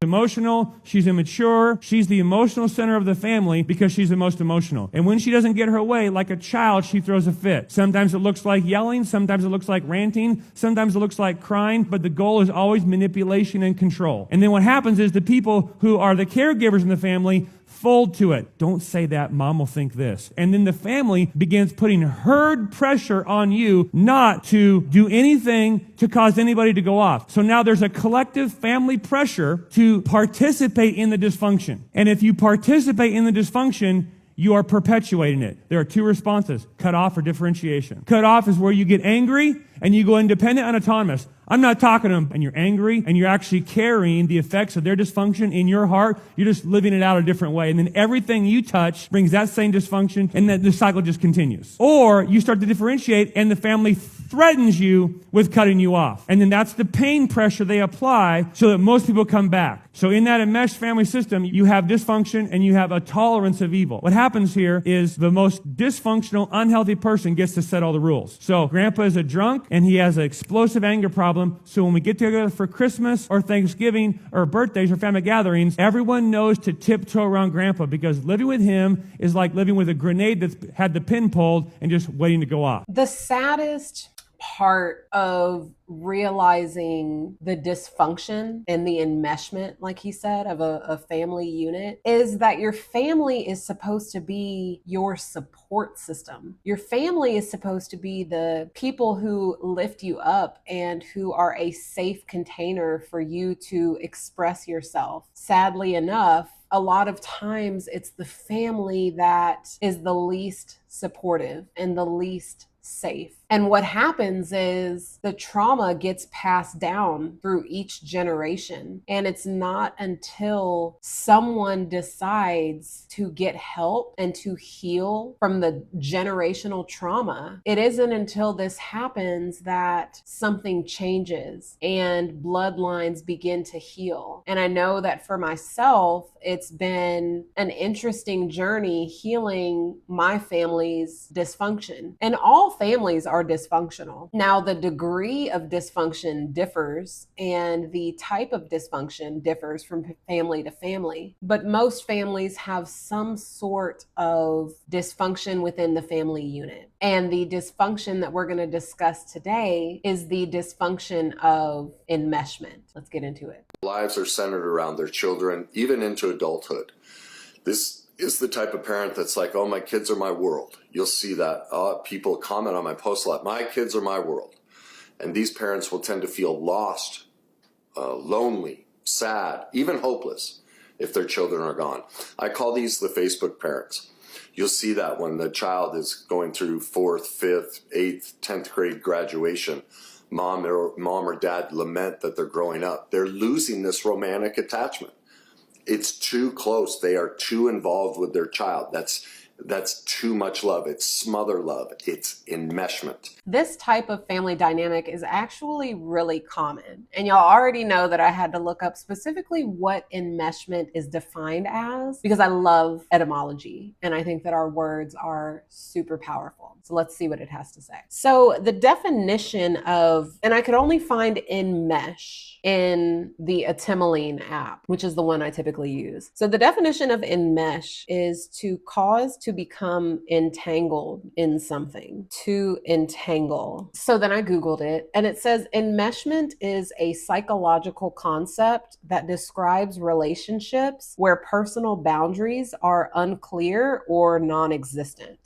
emotional, she's immature, she's the emotional center of the family because she's the most emotional. And when she doesn't get her way, like a child, she throws a fit. Sometimes it looks like yelling, sometimes it looks like ranting, sometimes it looks like crying, but the goal is always manipulation and control. And then what happens is the people who are the caregivers in the family fold to it. Don't say that, mom will think this. And then the family begins putting herd pressure on you not to do anything to cause anybody to go off. So now there's a collective family pressure to participate in the dysfunction. And if you participate in the dysfunction, you are perpetuating it. There are two responses, cut off or differentiation. Cut off is where you get angry and you go independent and autonomous. I'm not talking to them, and you're angry, and you're actually carrying the effects of their dysfunction in your heart. You're just living it out a different way. And then everything you touch brings that same dysfunction, and then the cycle just continues. Or you start to differentiate, and the family threatens you with cutting you off. And then that's the pain pressure they apply so that most people come back. So in that enmeshed family system, you have dysfunction and you have a tolerance of evil. What happens here is the most dysfunctional, unhealthy person gets to set all the rules. So grandpa is a drunk and he has an explosive anger problem. So when we get together for Christmas or Thanksgiving or birthdays or family gatherings, everyone knows to tiptoe around grandpa because living with him is like living with a grenade that's had the pin pulled and just waiting to go off. The saddest part of realizing the dysfunction and the enmeshment, like he said, of a family unit is that your family is supposed to be your support system. Your family is supposed to be the people who lift you up and who are a safe container for you to express yourself. Sadly enough, a lot of times it's the family that is the least supportive and the least safe. And what happens is the trauma gets passed down through each generation. And it's not until someone decides to get help and to heal from the generational trauma, it isn't until this happens that something changes and bloodlines begin to heal. And I know that for myself, it's been an interesting journey healing my family's dysfunction. And all families are dysfunctional. Now, the degree of dysfunction differs and the type of dysfunction differs from family to family, but most families have some sort of dysfunction within the family unit. And the dysfunction that we're going to discuss today is the dysfunction of enmeshment. Let's get into it. Lives are centered around their children, even into adulthood. This is the type of parent that's like, oh, my kids are my world. You'll see that people comment on my post a lot, my kids are my world. And these parents will tend to feel lost, lonely, sad, even hopeless if their children are gone. I call these the Facebook parents. You'll see that when the child is going through 4th, 5th, 8th, 10th grade graduation, mom or dad lament that they're growing up. They're losing this romantic attachment. It's too close. They are too involved with their child. That's too much love. It's smother love. It's enmeshment. This type of family dynamic is actually really common. And y'all already know that I had to look up specifically what enmeshment is defined as because I love etymology. And I think that our words are super powerful. So let's see what it has to say. So the definition of, and I could only find enmesh in the Etymoline app, which is the one I typically use. So the definition of enmesh is to cause to become entangled in something, to entangle. So then I Googled it and it says enmeshment is a psychological concept that describes relationships where personal boundaries are unclear or non-existent.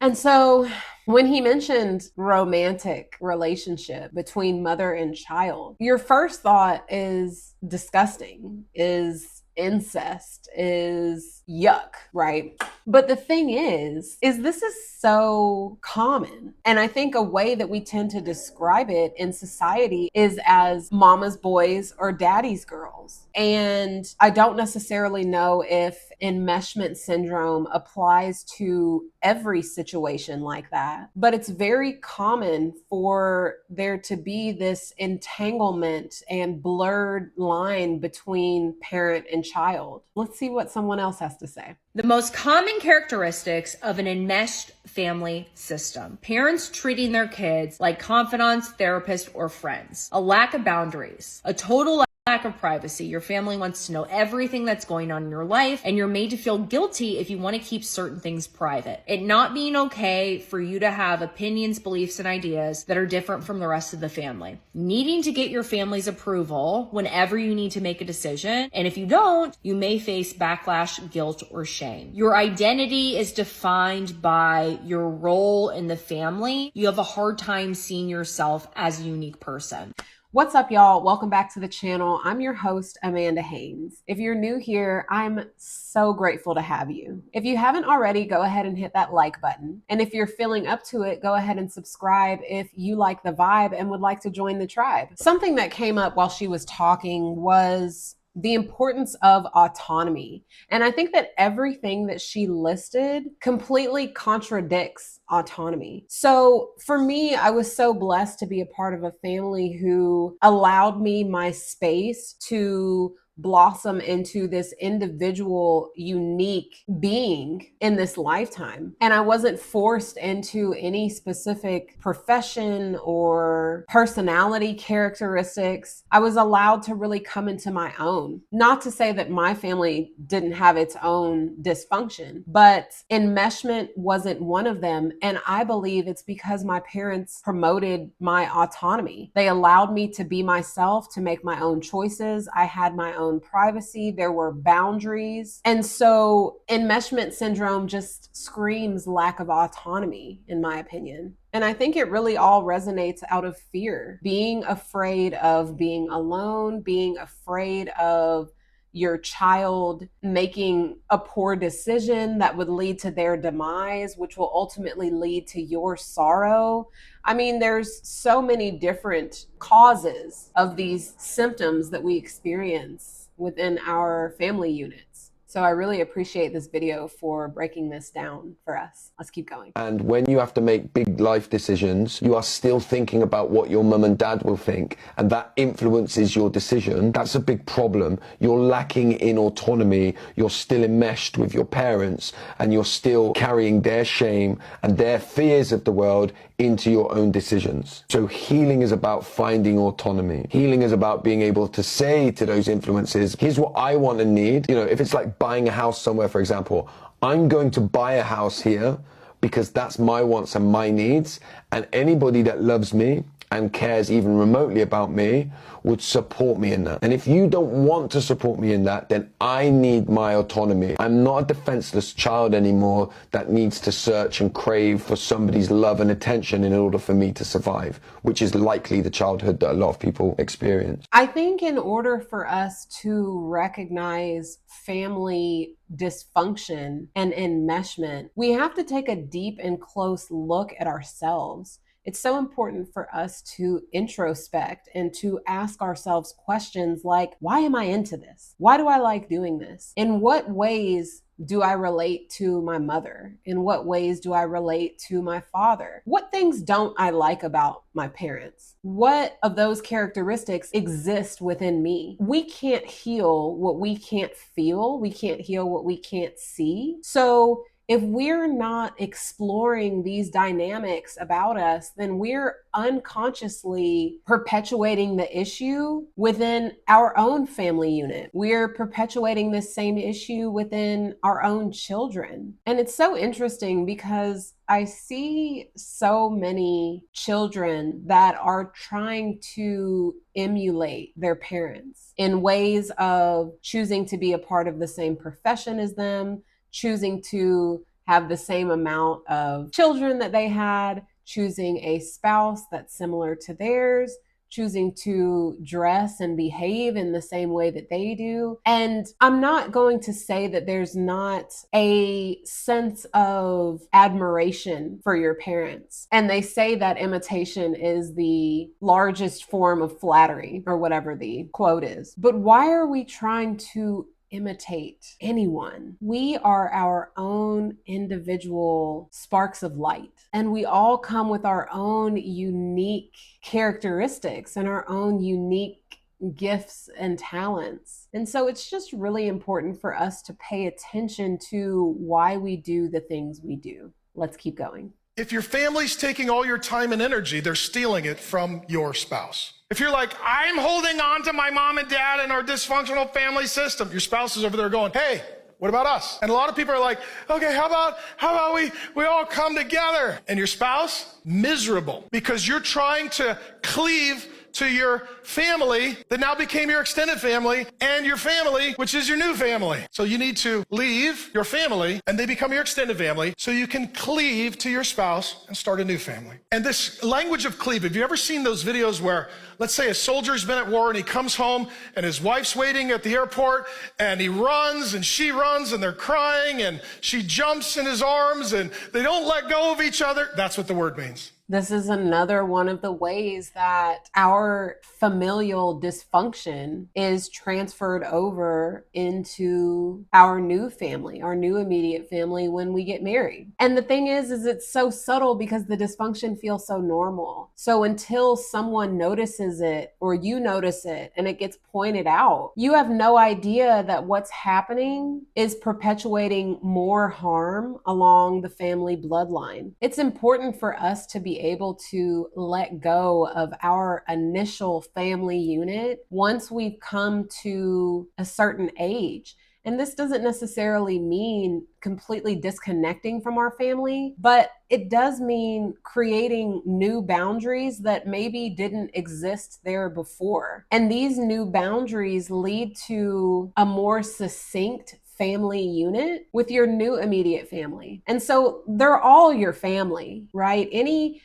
And so when he mentioned romantic relationship between mother and child, your first thought is disgusting, is incest, is yuck, right? But the thing is this is so common. And I think a way that we tend to describe it in society is as mama's boys or daddy's girls. And I don't necessarily know if enmeshment syndrome applies to every situation like that, but it's very common for there to be this entanglement and blurred line between parent and child. Let's see what someone else has to say. The most common characteristics of an enmeshed family system: parents treating their kids like confidants, therapists, or friends, a lack of boundaries, a total lack of privacy. Your family wants to know everything that's going on in your life, and you're made to feel guilty if you want to keep certain things private. It not being okay for you to have opinions, beliefs, and ideas that are different from the rest of the family. Needing to get your family's approval whenever you need to make a decision, and if you don't, you may face backlash, guilt, or shame. Your identity is defined by your role in the family. You have a hard time seeing yourself as a unique person. What's up, y'all? Welcome back to the channel. I'm your host, Amanda Haynes. If you're new here, I'm so grateful to have you. If you haven't already, go ahead and hit that like button. And if you're feeling up to it, go ahead and subscribe if you like the vibe and would like to join the tribe. Something that came up while she was talking was the importance of autonomy. And I think that everything that she listed completely contradicts autonomy. So for me, I was so blessed to be a part of a family who allowed me my space to blossom into this individual, unique being in this lifetime. And I wasn't forced into any specific profession or personality characteristics. I was allowed to really come into my own. Not to say that my family didn't have its own dysfunction, but enmeshment wasn't one of them. And I believe it's because my parents promoted my autonomy. They allowed me to be myself, to make my own choices. I had my own privacy. There were boundaries. And so enmeshment syndrome just screams lack of autonomy, in my opinion. And I think it really all resonates out of fear, being afraid of being alone, being afraid of your child making a poor decision that would lead to their demise, which will ultimately lead to your sorrow. I mean, there's so many different causes of these symptoms that we experience within our family units. So I really appreciate this video for breaking this down for us. Let's keep going. And when you have to make big life decisions, you are still thinking about what your mum and dad will think, and that influences your decision. That's a big problem. You're lacking in autonomy. You're still enmeshed with your parents, and you're still carrying their shame and their fears of the world into your own decisions. So healing is about finding autonomy. Healing is about being able to say to those influences, here's what I want and need. You know, if it's like buying a house somewhere, for example, I'm going to buy a house here because that's my wants and my needs, and anybody that loves me and cares even remotely about me would support me in that. And if you don't want to support me in that, then I need my autonomy. I'm not a defenseless child anymore that needs to search and crave for somebody's love and attention in order for me to survive, which is likely the childhood that a lot of people experience. I think in order for us to recognize family dysfunction and enmeshment, we have to take a deep and close look at ourselves. It's so important for us to introspect and to ask ourselves questions like, why am I into this? Why do I like doing this? In what ways do I relate to my mother? In what ways do I relate to my father? What things don't I like about my parents? What of those characteristics exist within me? We can't heal what we can't feel. We can't heal what we can't see. So if we're not exploring these dynamics about us, then we're unconsciously perpetuating the issue within our own family unit. We're perpetuating this same issue within our own children. And it's so interesting because I see so many children that are trying to emulate their parents in ways of choosing to be a part of the same profession as them, choosing to have the same amount of children that they had, choosing a spouse that's similar to theirs, choosing to dress and behave in the same way that they do. And I'm not going to say that there's not a sense of admiration for your parents. And they say that imitation is the largest form of flattery, or whatever the quote is. But why are we trying to imitate anyone? We are our own individual sparks of light, and we all come with our own unique characteristics and our own unique gifts and talents. And so it's just really important for us to pay attention to why we do the things we do. Let's keep going. If your family's taking all your time and energy, they're stealing it from your spouse. If you're like, I'm holding on to my mom and dad and our dysfunctional family system, your spouse is over there going, hey, what about us? And a lot of people are like, okay, how about we all come together? And your spouse, miserable, because you're trying to cleave to your family that now became your extended family and your family, which is your new family. So you need to leave your family and they become your extended family so you can cleave to your spouse and start a new family. And this language of cleave, have you ever seen those videos where, let's say a soldier's been at war and he comes home and his wife's waiting at the airport and he runs and she runs and they're crying and she jumps in his arms and they don't let go of each other? That's what the word means. This is another one of the ways that our familial dysfunction is transferred over into our new family, our new immediate family when we get married. And the thing is it's so subtle because the dysfunction feels so normal. So until someone notices it or you notice it and it gets pointed out, you have no idea that what's happening is perpetuating more harm along the family bloodline. It's important for us to be able to let go of our initial family unit once we've come to a certain age. And this doesn't necessarily mean completely disconnecting from our family, but it does mean creating new boundaries that maybe didn't exist there before. And these new boundaries lead to a more succinct family unit with your new immediate family. And so they're all your family, right? Any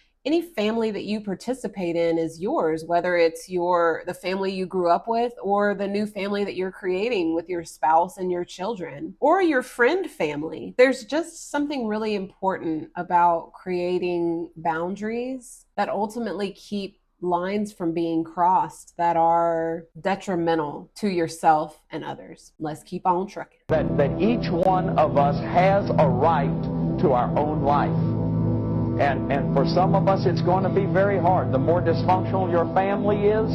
family that you participate in is yours, whether it's the family you grew up with or the new family that you're creating with your spouse and your children or your friend family. There's just something really important about creating boundaries that ultimately keep lines from being crossed that are detrimental to yourself and others. Let's keep on trucking. That each one of us has a right to our own life. And for some of us, it's going to be very hard. The more dysfunctional your family is,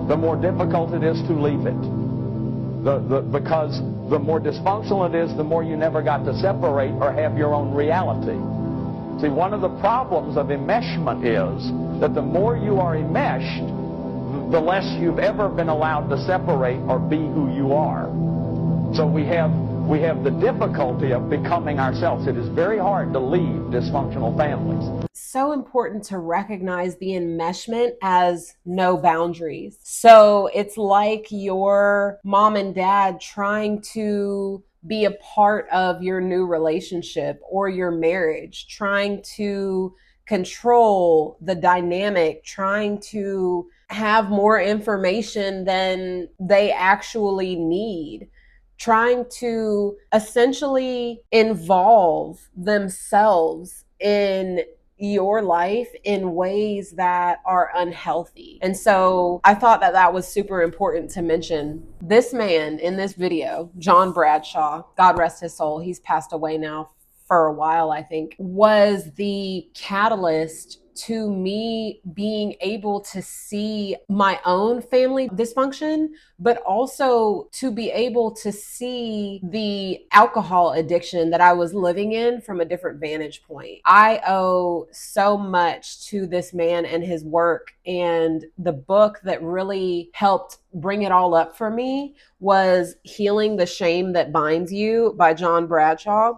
the more difficult it is to leave it. Because the more dysfunctional it is, the more you never got to separate or have your own reality. See, one of the problems of enmeshment is that the more you are enmeshed, the less you've ever been allowed to separate or be who you are. So we have the difficulty of becoming ourselves. It is very hard to leave dysfunctional families. So important to recognize the enmeshment as no boundaries. So it's like your mom and dad trying to be a part of your new relationship or your marriage, trying to control the dynamic, trying to have more information than they actually need, trying to essentially involve themselves in your life in ways that are unhealthy. And so I thought that that was super important to mention. This man in this video, John Bradshaw, God rest his soul, he's passed away now for a while, I think, was the catalyst to me being able to see my own family dysfunction, but also to be able to see the alcohol addiction that I was living in from a different vantage point. I owe so much to this man and his work, and the book that really helped bring it all up for me was Healing the Shame That Binds You by John Bradshaw.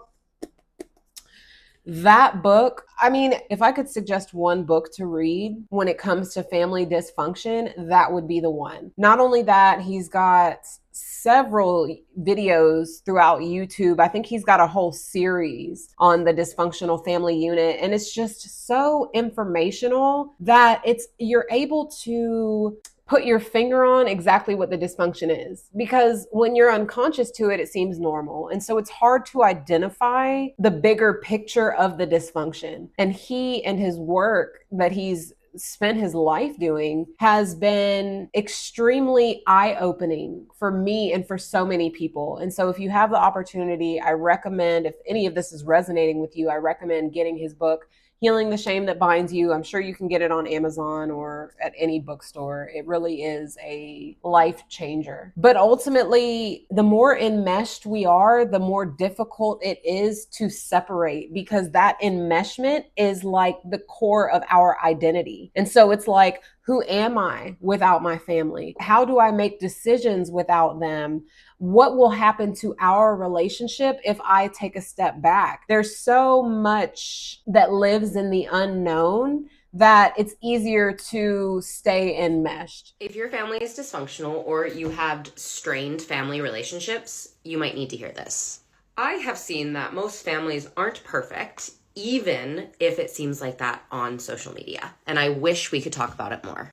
That book, I mean, if I could suggest one book to read when it comes to family dysfunction, that would be the one. Not only that, he's got several videos throughout YouTube. I think he's got a whole series on the dysfunctional family unit, and it's just so informational that you're able to put your finger on exactly what the dysfunction is, because when you're unconscious to it, it seems normal. And so it's hard to identify the bigger picture of the dysfunction. And he and his work that he's spent his life doing has been extremely eye-opening for me and for so many people. And so if you have the opportunity, I recommend, if any of this is resonating with you, I recommend getting his book, Healing the Shame That Binds You. I'm sure you can get it on Amazon or at any bookstore. It really is a life changer. But ultimately, the more enmeshed we are, the more difficult it is to separate, because that enmeshment is like the core of our identity. And so it's like, who am I without my family? How do I make decisions without them? What will happen to our relationship if I take a step back? There's so much that lives in the unknown that it's easier to stay enmeshed. If your family is dysfunctional or you have strained family relationships, you might need to hear this. I have seen that most families aren't perfect, even if it seems like that on social media. And I wish we could talk about it more.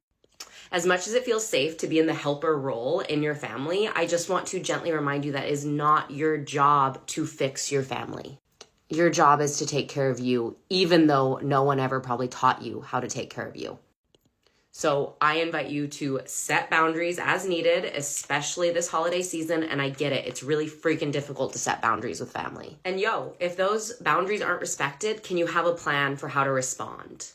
As much as it feels safe to be in the helper role in your family, I just want to gently remind you that it is not your job to fix your family. Your job is to take care of you, even though no one ever probably taught you how to take care of you. So I invite you to set boundaries as needed, especially this holiday season. And I get it. It's really freaking difficult to set boundaries with family. And if those boundaries aren't respected, can you have a plan for how to respond?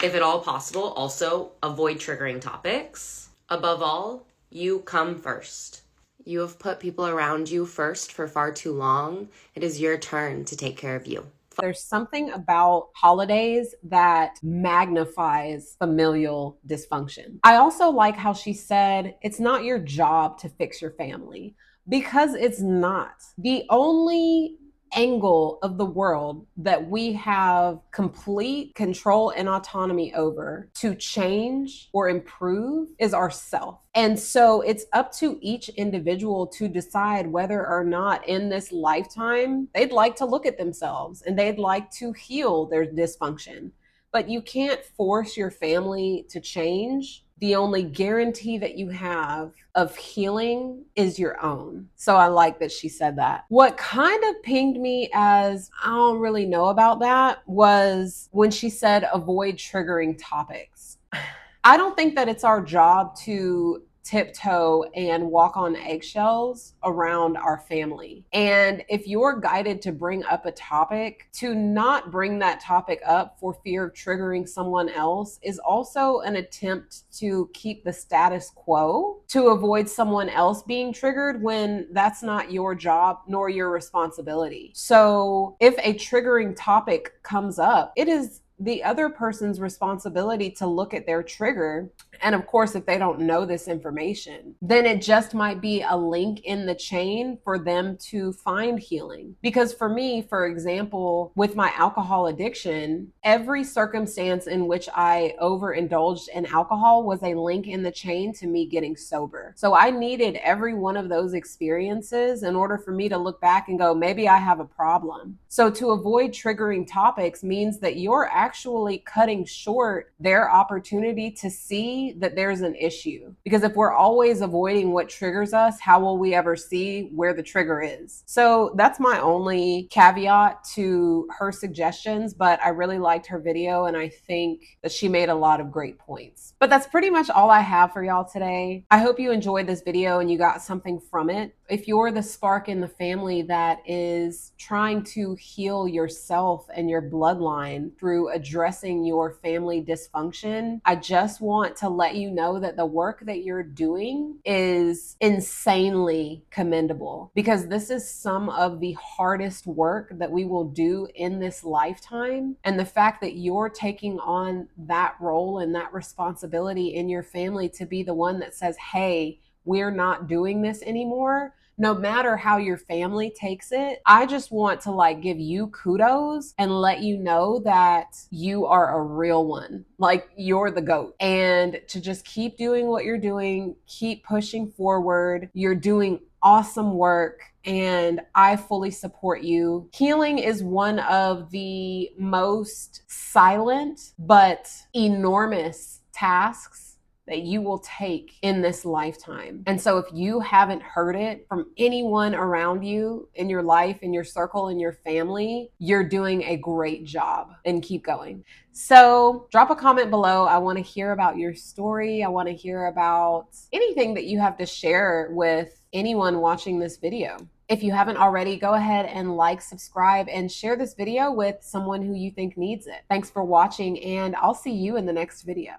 If at all possible, also avoid triggering topics. Above all, you come first. You have put people around you first for far too long. It is your turn to take care of you. There's something about holidays that magnifies familial dysfunction. I also like how she said, it's not your job to fix your family, because it's not. The only angle of the world that we have complete control and autonomy over to change or improve is ourself. And so it's up to each individual to decide whether or not in this lifetime they'd like to look at themselves and they'd like to heal their dysfunction. But you can't force your family to change. The only guarantee that you have of healing is your own. So I like that she said that. What kind of pinged me as I don't really know about that was when she said avoid triggering topics. I don't think that it's our job to tiptoe and walk on eggshells around our family. And if you're guided to bring up a topic, to not bring that topic up for fear of triggering someone else is also an attempt to keep the status quo, to avoid someone else being triggered when that's not your job nor your responsibility. So if a triggering topic comes up, it is the other person's responsibility to look at their trigger. And of course, if they don't know this information, then it just might be a link in the chain for them to find healing. Because for me, for example, with my alcohol addiction, every circumstance in which I overindulged in alcohol was a link in the chain to me getting sober. So I needed every one of those experiences in order for me to look back and go, maybe I have a problem. So to avoid triggering topics means that you're actually cutting short their opportunity to see that there's an issue. Because if we're always avoiding what triggers us, how will we ever see where the trigger is? So that's my only caveat to her suggestions, but I really liked her video and I think that she made a lot of great points. But that's pretty much all I have for y'all today. I hope you enjoyed this video and you got something from it. If you're the spark in the family that is trying to heal yourself and your bloodline through addressing your family dysfunction, I just want to let you know that the work that you're doing is insanely commendable, because this is some of the hardest work that we will do in this lifetime. And the fact that you're taking on that role and that responsibility in your family to be the one that says, hey, we're not doing this anymore, no matter how your family takes it, I just want to give you kudos and let you know that you are a real one. Like, you're the GOAT. And to just keep doing what you're doing, keep pushing forward. You're doing awesome work and I fully support you. Healing is one of the most silent but enormous tasks that you will take in this lifetime. And so if you haven't heard it from anyone around you in your life, in your circle, in your family, you're doing a great job, and keep going. So drop a comment below. I want to hear about your story. I want to hear about anything that you have to share with anyone watching this video. If you haven't already, go ahead and like, subscribe, and share this video with someone who you think needs it. Thanks for watching, and I'll see you in the next video.